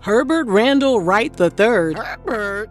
Herbert Randall Wright III,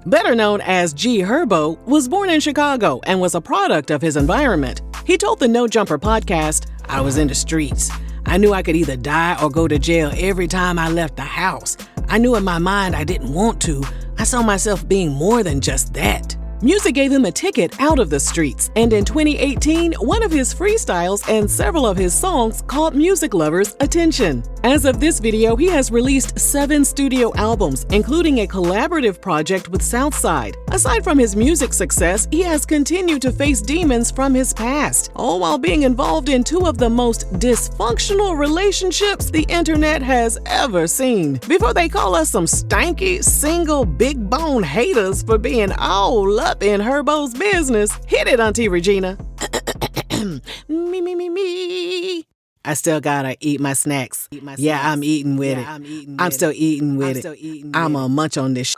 better known as G Herbo, was born in Chicago and was a product of his environment. He told the No Jumper podcast, "I was in the streets. I knew I could either die or go to jail every time I left the house. I knew in my mind I didn't want to. I saw myself being more than just that." Music gave him a ticket out of the streets, and in 2018, one of his freestyles and several of his songs caught music lovers' attention. As of this video, he has released 7 studio albums, including a collaborative project with Southside. Aside from his music success, he has continued to face demons from his past, all while being involved in 2 of the most dysfunctional relationships the internet has ever seen. Before they call us some stanky, single, big bone haters for being all up in Herbo's business, hit it, Auntie Regina. Me. I still gotta eat my snacks. I'm eating with it. I'm still eating with it. I'm gonna munch on this.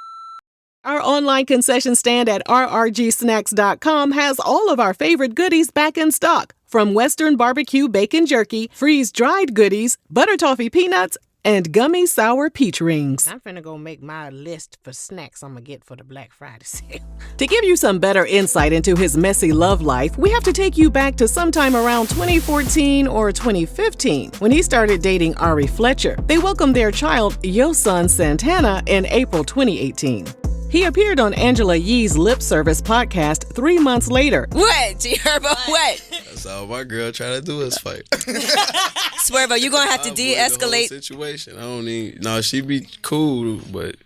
Our online concession stand at rrgsnacks.com has all of our favorite goodies back in stock, from Western barbecue bacon jerky, freeze-dried goodies, butter toffee peanuts, and gummy sour peach rings. I'm finna go make my list for snacks I'm gonna get for the Black Friday sale. To give you some better insight into his messy love life, we have to take you back to sometime around 2014 or 2015, when he started dating Ari Fletcher. They welcomed their child, Yo Son Santana, in April 2018. He appeared on Angela Yee's Lip Service podcast 3 months later. What, G Herbo? What? That's all my girl trying to do is fight. Swervo, you gonna have to de-escalate. Situation. I don't need. No, she be cool, but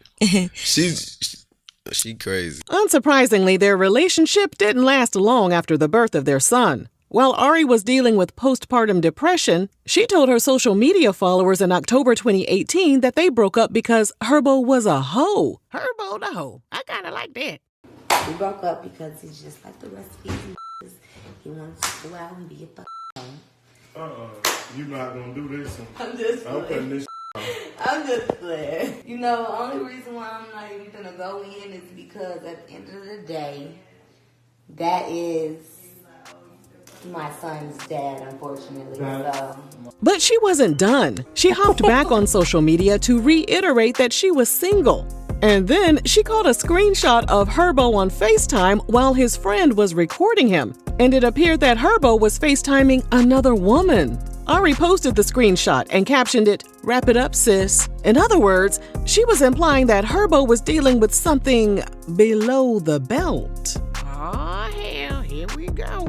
she crazy. Unsurprisingly, their relationship didn't last long after the birth of their son. While Ari was dealing with postpartum depression, she told her social media followers in October 2018 that they broke up because Herbo was a hoe. Herbo the hoe. I kinda like that. We broke up because he's just like the rest of these. He wants to go out and be a you're not gonna do this. I'm just I'm putting this on. I'm just playing. You know, the only reason why I'm not even gonna go in is because at the end of the day, that is my son's dad, unfortunately. So. But she wasn't done. She hopped back on social media to reiterate that she was single. And then she caught a screenshot of Herbo on FaceTime while his friend was recording him. And it appeared that Herbo was FaceTiming another woman. Ari posted the screenshot and captioned it, "Wrap it up, sis." In other words, she was implying that Herbo was dealing with something below the belt. Oh, hell, here we go.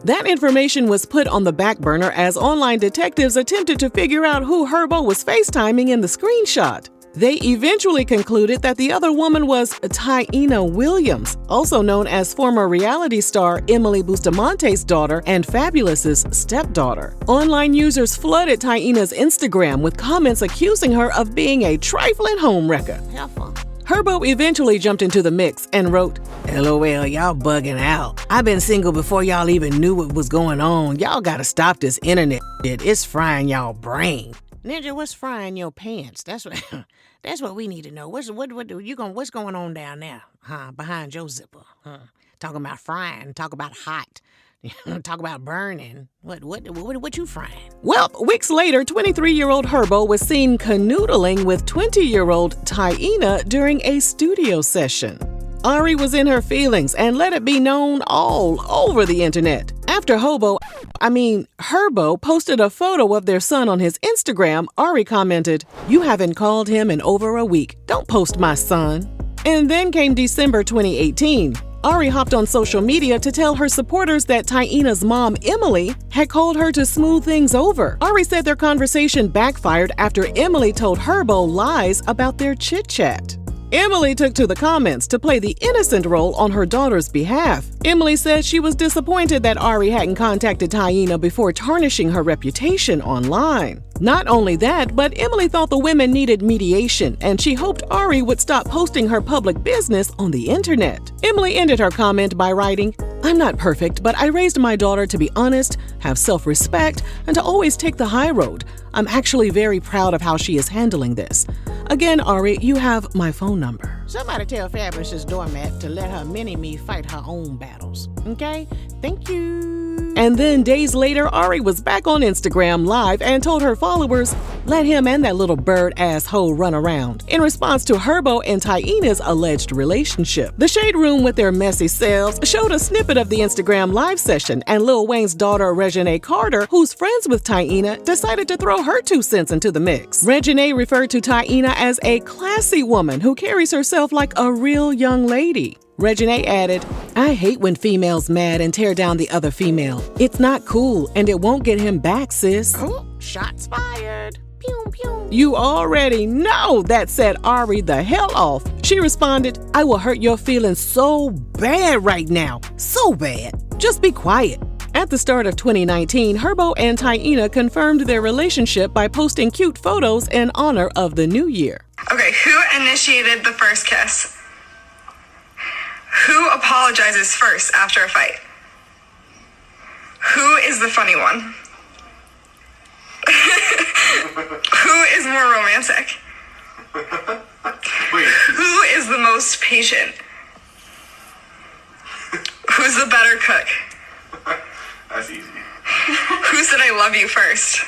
That information was put on the back burner as online detectives attempted to figure out who Herbo was FaceTiming in the screenshot. They eventually concluded that the other woman was Tiana Williams, also known as former reality star Emily Bustamante's daughter and Fabulous's stepdaughter. Online users flooded Tiana's Instagram with comments accusing her of being a trifling homewrecker. Herbo eventually jumped into the mix and wrote, "LOL, y'all bugging out. I've been single before y'all even knew what was going on. Y'all gotta stop this internet shit. It's frying y'all brain." Ninja, what's frying your pants? That's what we need to know. What's going on down there? Behind your zipper? Talking about frying, talk about hot. Talk about burning. What you frying? Well, weeks later, 23-year-old Herbo was seen canoodling with 20-year-old Tiana during a studio session. Ari was in her feelings and let it be known all over the internet. After Herbo posted a photo of their son on his Instagram, Ari commented, "You haven't called him in over a week. Don't post my son." And then came December 2018. Ari hopped on social media to tell her supporters that Tiana's mom, Emily, had called her to smooth things over. Ari said their conversation backfired after Emily told Herbo lies about their chit-chat. Emily took to the comments to play the innocent role on her daughter's behalf. Emily said she was disappointed that Ari hadn't contacted Tiana before tarnishing her reputation online. Not only that, but Emily thought the women needed mediation, and she hoped Ari would stop posting her public business on the internet. Emily ended her comment by writing, "I'm not perfect, but I raised my daughter to be honest, have self-respect, and to always take the high road. I'm actually very proud of how she is handling this. Again, Ari, you have my phone number." Somebody tell Fabulous's doormat to let her mini-me fight her own battles. Okay? Thank you. And then days later, Ari was back on Instagram Live and told her followers, let him and that little bird-ass hoe run around, in response to Herbo and Tiana's alleged relationship. The Shade Room with their messy selves showed a snippet of the Instagram Live session, and Lil Wayne's daughter Reginae Carter, who's friends with Tiana, decided to throw her 2 cents into the mix. Reginae referred to Tiana as a classy woman who carries herself like a real young lady. Reginae added, I hate when females mad and tear down the other female. It's not cool, and it won't get him back, sis. Oh, shots fired. Pew, pew. You already know that set Ari the hell off. She responded, I will hurt your feelings so bad right now. So bad. Just be quiet. At the start of 2019, Herbo and Tiana confirmed their relationship by posting cute photos in honor of the new year. Okay, who initiated the first kiss? Who apologizes first after a fight? Who is the funny one? Who is more romantic? Who is the most patient? Who's the better cook? That's easy. Who said I love you first?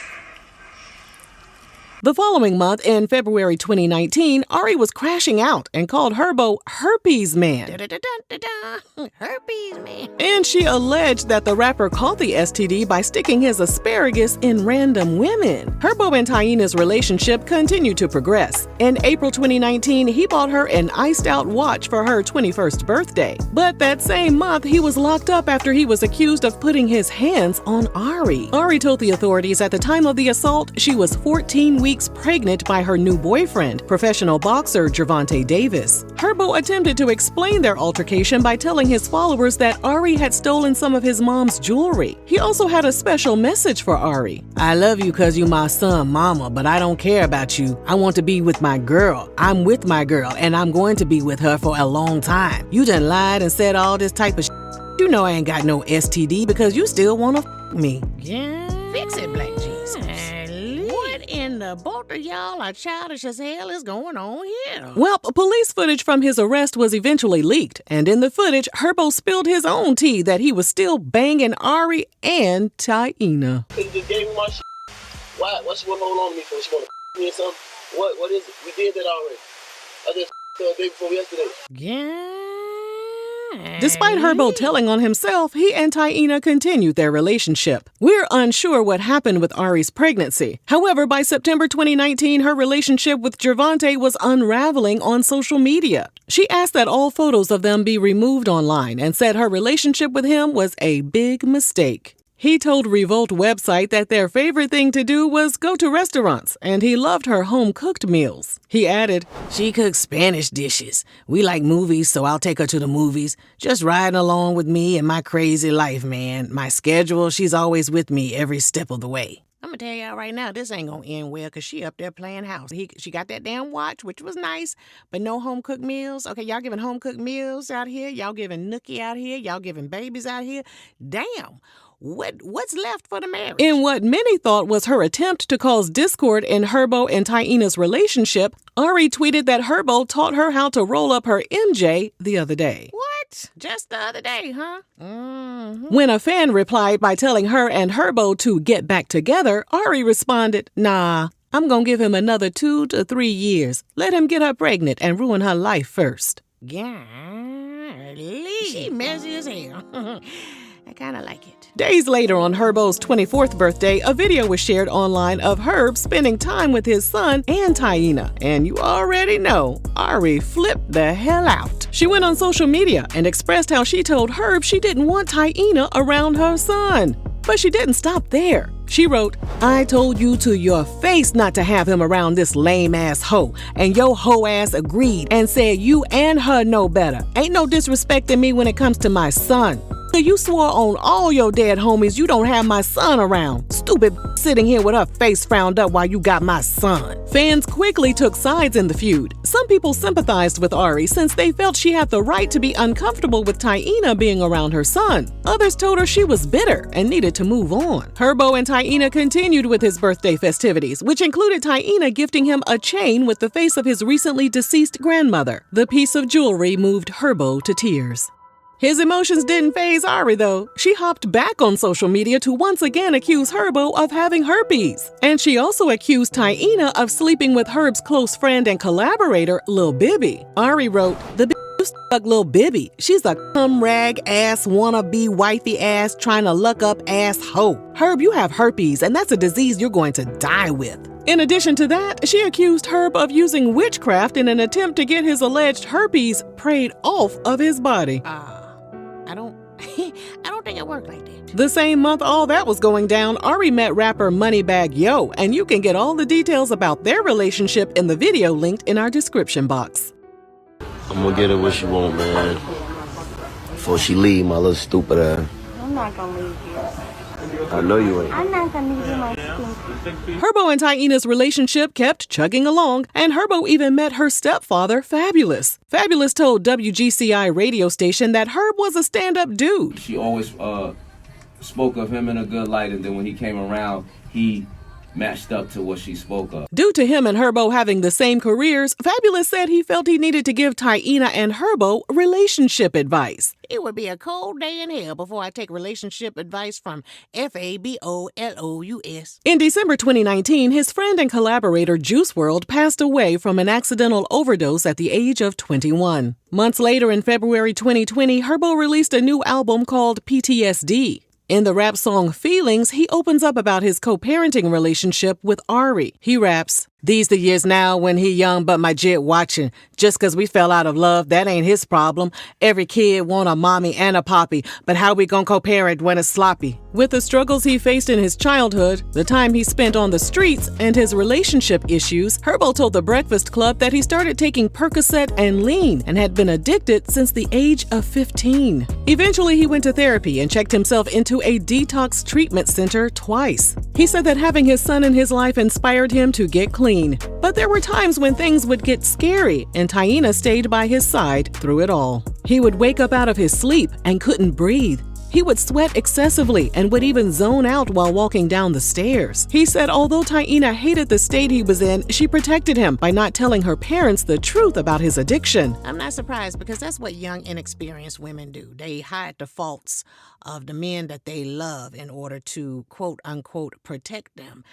The following month, in February 2019, Ari was crashing out and called Herbo Herpes Man. Da-da-da-da-da. Herpes, man. And she alleged that the rapper caught the STD by sticking his asparagus in random women. Herbo and Tiana's relationship continued to progress. In April 2019, he bought her an iced-out watch for her 21st birthday. But that same month, he was locked up after he was accused of putting his hands on Ari. Ari told the authorities at the time of the assault she was 14 weeks pregnant by her new boyfriend, professional boxer Gervonta Davis. Herbo attempted to explain their altercation by telling his followers that Ari had stolen some of his mom's jewelry. He also had a special message for Ari. I love you cause you my son, mama, but I don't care about you. I want to be with my girl. I'm with my girl, and I'm going to be with her for a long time. You done lied and said all this type of shit. You know I ain't got no STD because you still wanna me. Yeah. Fix it, Black Jesus. What in the both of y'all are childish as hell is going on here? Well, police footage from his arrest was eventually leaked, and in the footage, Herbo spilled his own tea that he was still banging Ari and Tiana. Could've just gave me my shit. What's going on me for? She wanna me or something? What is it? We did that already. I just the day before yesterday. Yeah. Despite Herbo telling on himself, he and Tiana continued their relationship. We're unsure what happened with Ari's pregnancy. However, by September 2019, her relationship with Gervonta was unraveling on social media. She asked that all photos of them be removed online and said her relationship with him was a big mistake. He told Revolt website that their favorite thing to do was go to restaurants, and he loved her home-cooked meals. He added, She cooks Spanish dishes. We like movies, so I'll take her to the movies. Just riding along with me and my crazy life, man. My schedule, she's always with me every step of the way. I'm gonna tell y'all right now, this ain't gonna end well because she up there playing house. She got that damn watch, which was nice, but no home-cooked meals. Okay, y'all giving home-cooked meals out here. Y'all giving nookie out here. Y'all giving babies out here. Damn. What's left for the marriage? in what many thought was her attempt to cause discord in Herbo and Tiana's relationship, Ari tweeted that Herbo taught her how to roll up her MJ the other day. What? Just the other day, huh? Mm-hmm. When a fan replied by telling her and Herbo to get back together, Ari responded, Nah, I'm gonna give him another 2 to 3 years. Let him get her pregnant and ruin her life first. Yeah, she messy as hell. I kind of like it. Days later, on Herbo's 24th birthday, a video was shared online of Herb spending time with his son and Tiana. And you already know, Ari flipped the hell out. She went on social media and expressed how she told Herb she didn't want Tiana around her son. But she didn't stop there. She wrote, I told you to your face not to have him around this lame-ass hoe, and your hoe-ass agreed and said you and her know better. Ain't no disrespecting me when it comes to my son. You swore on all your dead homies you don't have my son around. Stupid sitting here with her face frowned up while you got my son. Fans quickly took sides in the feud. Some people sympathized with Ari since they felt she had the right to be uncomfortable with Tiana being around her son. Others told her she was bitter and needed to move on. Herbo and Tiana continued with his birthday festivities, which included Tiana gifting him a chain with the face of his recently deceased grandmother. The piece of jewelry moved Herbo to tears. His emotions didn't faze Ari, though. She hopped back on social media to once again accuse Herbo of having herpes. And she also accused Tiana of sleeping with Herb's close friend and collaborator, Lil Bibby. Ari wrote, "The bitch used to fuck Lil Bibby. She's a cum rag ass, wannabe wifey ass, trying to luck up ass hoe. Herb, you have herpes, and that's a disease you're going to die with." In addition to that, she accused Herb of using witchcraft in an attempt to get his alleged herpes preyed off of his body. I don't think it worked like that. The same month all that was going down, Ari met rapper Moneybagg Yo, and you can get all the details about their relationship in the video linked in our description box. I'm gonna get her what she want, man. Before she leave, my little stupid ass. I'm not gonna leave you. I know you ain't. I'm not gonna leave you, my stinky. Herbo and Tiana's relationship kept chugging along, and Herbo even met her stepfather, Fabulous. Fabulous told WGCI radio station that Herb was a stand-up dude. She always spoke of him in a good light, and then when he came around, he matched up to what she spoke of. Due to him and Herbo having the same careers, Fabulous said he felt he needed to give Tiana and Herbo relationship advice. It would be a cold day in hell before I take relationship advice from Fabolous. In December 2019, his friend and collaborator Juice WRLD passed away from an accidental overdose at the age of 21. Months later, in February 2020, Herbo released a new album called PTSD. In the rap song Feelings, he opens up about his co-parenting relationship with Ari. He raps, "These the years now when he young but my jit watching. Just 'cause we fell out of love, that ain't his problem. Every kid want a mommy and a poppy, but how we gon' co-parent when it's sloppy?" With the struggles he faced in his childhood, the time he spent on the streets, and his relationship issues, Herbo told The Breakfast Club that he started taking Percocet and lean and had been addicted since the age of 15. Eventually, he went to therapy and checked himself into a detox treatment center twice. He said that having his son in his life inspired him to get clean. But there were times when things would get scary, and Tiana stayed by his side through it all. He would wake up out of his sleep and couldn't breathe. He would sweat excessively and would even zone out while walking down the stairs. He said although Tiana hated the state he was in, she protected him by not telling her parents the truth about his addiction. I'm not surprised because that's what young, inexperienced women do. They hide the faults of the men that they love in order to, quote unquote, protect them,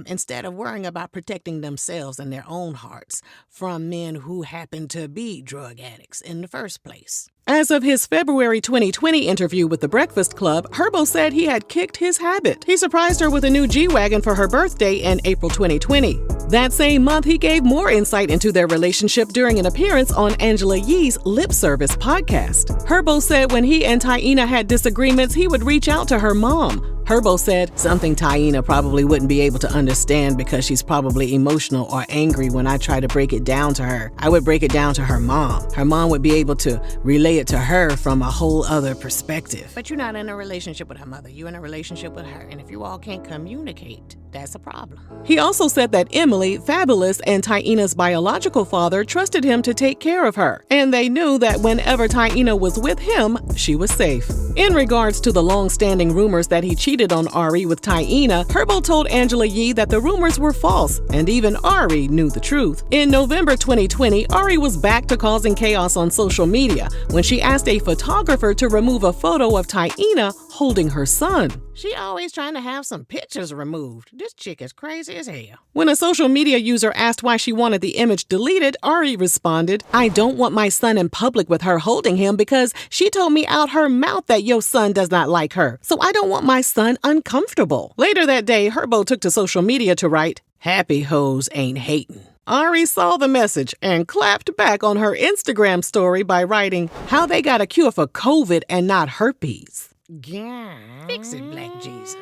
instead of worrying about protecting themselves and their own hearts from men who happen to be drug addicts in the first place. As of his February 2020 interview with The Breakfast Club, Herbo said he had kicked his habit. He surprised her with a new G-Wagon for her birthday in April 2020. That same month, he gave more insight into their relationship during an appearance on Angela Yee's Lip Service podcast. Herbo said when he and Tiana had disagreements, he would reach out to her mom. Herbo said, "Something Tiana probably wouldn't be able to understand because she's probably emotional or angry when I try to break it down to her. I would break it down to her mom. Her mom would be able to relay it to her from a whole other perspective." But you're not in a relationship with her mother. You're in a relationship with her. And if you all can't communicate, that's a problem. He also said that Emily, Fabulous, and Tiana's biological father trusted him to take care of her. And they knew that whenever Tiana was with him, she was safe. In regards to the long-standing rumors that he cheated on Ari with Tiana, Herbo told Angela Yee that the rumors were false, and even Ari knew the truth. In November 2020, Ari was back to causing chaos on social media when she asked a photographer to remove a photo of Tiana holding her son. She always trying to have some pictures removed. This chick is crazy as hell. When a social media user asked why she wanted the image deleted, Ari responded, "I don't want my son in public with her holding him because she told me out her mouth that your son does not like her. So I don't want my son uncomfortable." Later that day, Herbo took to social media to write, "Happy hoes ain't hatin'." Ari saw the message and clapped back on her Instagram story by writing, "How they got a cure for COVID and not herpes." Yeah. Fix it, Black Jesus.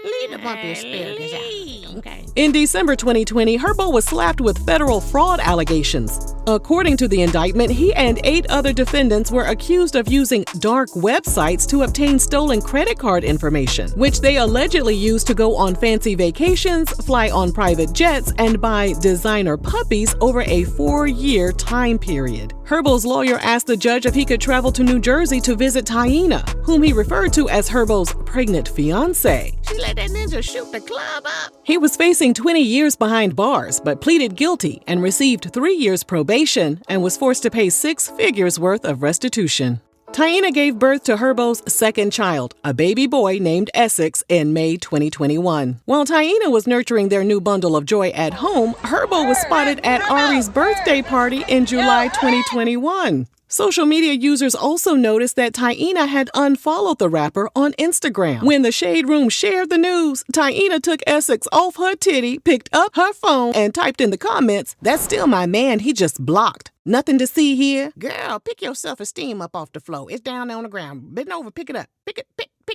Leave the bumpy asparagus out, okay? In December 2020, Herbo was slapped with federal fraud allegations. According to the indictment, he and 8 other defendants were accused of using dark websites to obtain stolen credit card information, which they allegedly used to go on fancy vacations, fly on private jets, and buy designer puppies over a 4-year time period. Herbo's lawyer asked the judge if he could travel to New Jersey to visit Tiana, whom he referred to as Herbo's pregnant fiancée. She let that ninja shoot the club up. He was facing 20 years behind bars, but pleaded guilty and received 3 years probation and was forced to pay 6 figures worth of restitution. Taina gave birth to Herbo's second child, a baby boy named Essex, in May 2021. While Taina was nurturing their new bundle of joy at home, Herbo was spotted at Ari's birthday party in July 2021. Social media users also noticed that Taina had unfollowed the rapper on Instagram. When the Shade Room shared the news, Taina took Essex off her titty, picked up her phone, and typed in the comments, "That's still my man, he just blocked. Nothing to see here." Girl, pick your self-esteem up off the floor. It's down there on the ground. Bend over, pick it up. Pick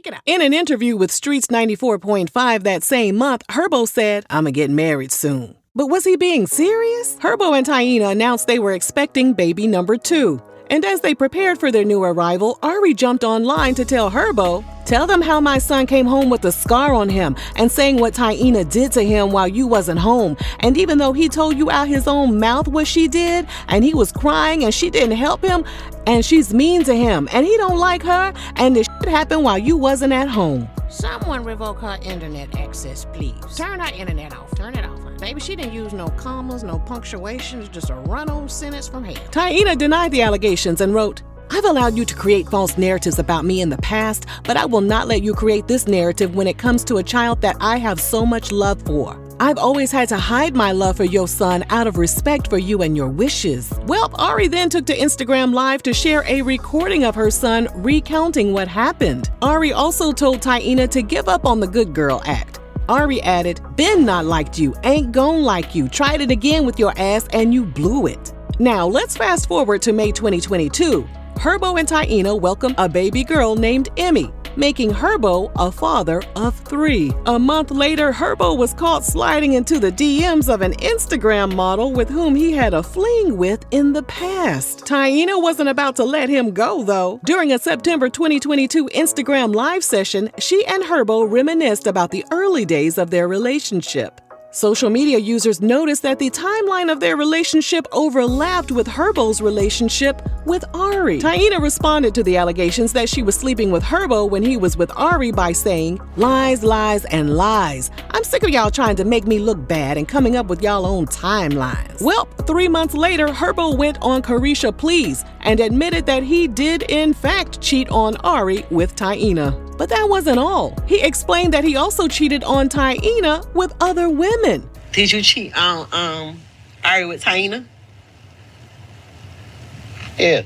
it up. In an interview with Streets 94.5 that same month, Herbo said, "I'ma get married soon." But was he being serious? Herbo and Taina announced they were expecting baby number 2. And as they prepared for their new arrival, Ari jumped online to tell Herbo, "Tell them how my son came home with a scar on him and saying what Taina did to him while you wasn't home. And even though he told you out his own mouth what she did, and he was crying and she didn't help him, and she's mean to him, and he don't like her, and this shit happened while you wasn't at home." Someone revoke her internet access, please. Turn her internet off. Turn it off. Baby, she didn't use no commas, no punctuations, just a run-on sentence from hell. Taina denied the allegations and wrote, "I've allowed you to create false narratives about me in the past, but I will not let you create this narrative when it comes to a child that I have so much love for. I've always had to hide my love for your son out of respect for you and your wishes." Well, Ari then took to Instagram Live to share a recording of her son recounting what happened. Ari also told Taina to give up on the good girl act. Ari added, "Been not liked you, ain't gon' like you, tried it again with your ass and you blew it." Now let's fast forward to May 2022. Herbo and Taina welcomed a baby girl named Emmy, making Herbo a father of 3. A month later, Herbo was caught sliding into the DMs of an Instagram model with whom he had a fling with in the past. Taina wasn't about to let him go, though. During a September 2022 Instagram live session, she and Herbo reminisced about the early days of their relationship. Social media users noticed that the timeline of their relationship overlapped with Herbo's relationship with Ari. Taina responded to the allegations that she was sleeping with Herbo when he was with Ari by saying, "Lies, lies, and lies. I'm sick of y'all trying to make me look bad and coming up with y'all own timelines." Well, 3 months later, Herbo went on Carisha Please and admitted that he did in fact cheat on Ari with Taina. But that wasn't all. He explained that he also cheated on Taina with other women. Did you cheat on Ari with Taina? Yeah.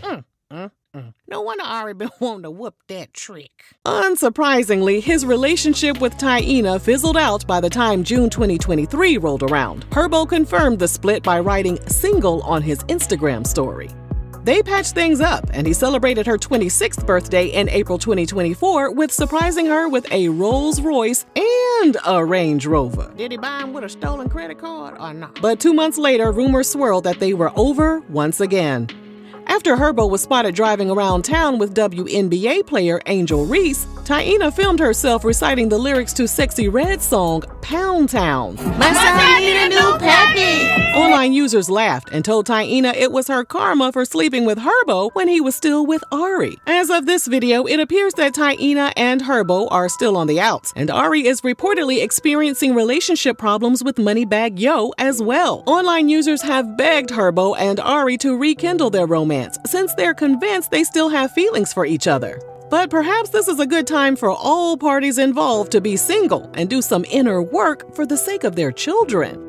No wonder Ari been wanting to whoop that trick. Unsurprisingly, his relationship with Taina fizzled out by the time June 2023 rolled around. Herbo confirmed the split by writing "single" on his Instagram story. They patched things up, and he celebrated her 26th birthday in April 2024 with surprising her with a Rolls Royce and a Range Rover. Did he buy him with a stolen credit card or not? But 2 months later, rumors swirled that they were over once again. After Herbo was spotted driving around town with WNBA player Angel Reese, Taina filmed herself reciting the lyrics to Sexy Red's song, Pound Town. My son need a new pappy. Online users laughed and told Taina it was her karma for sleeping with Herbo when he was still with Ari. As of this video, it appears that Taina and Herbo are still on the outs, and Ari is reportedly experiencing relationship problems with Moneybagg Yo as well. Online users have begged Herbo and Ari to rekindle their romance, since they're convinced they still have feelings for each other. But perhaps this is a good time for all parties involved to be single and do some inner work for the sake of their children.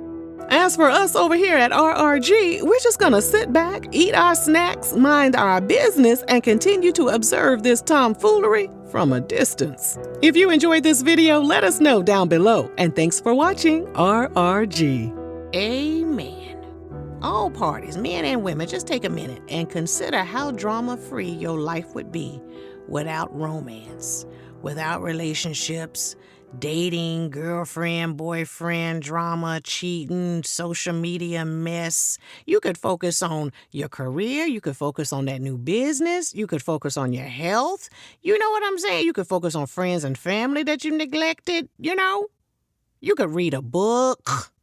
As for us over here at RRG, we're just gonna sit back, eat our snacks, mind our business, and continue to observe this tomfoolery from a distance. If you enjoyed this video, let us know down below. And thanks for watching RRG. Amen. All parties, men and women, just take a minute and consider how drama-free your life would be without romance, without relationships, dating, girlfriend, boyfriend, drama, cheating, social media mess. You could focus on your career. You could focus on that new business. You could focus on your health. You know what I'm saying? You could focus on friends and family that you neglected, you know? You could read a book.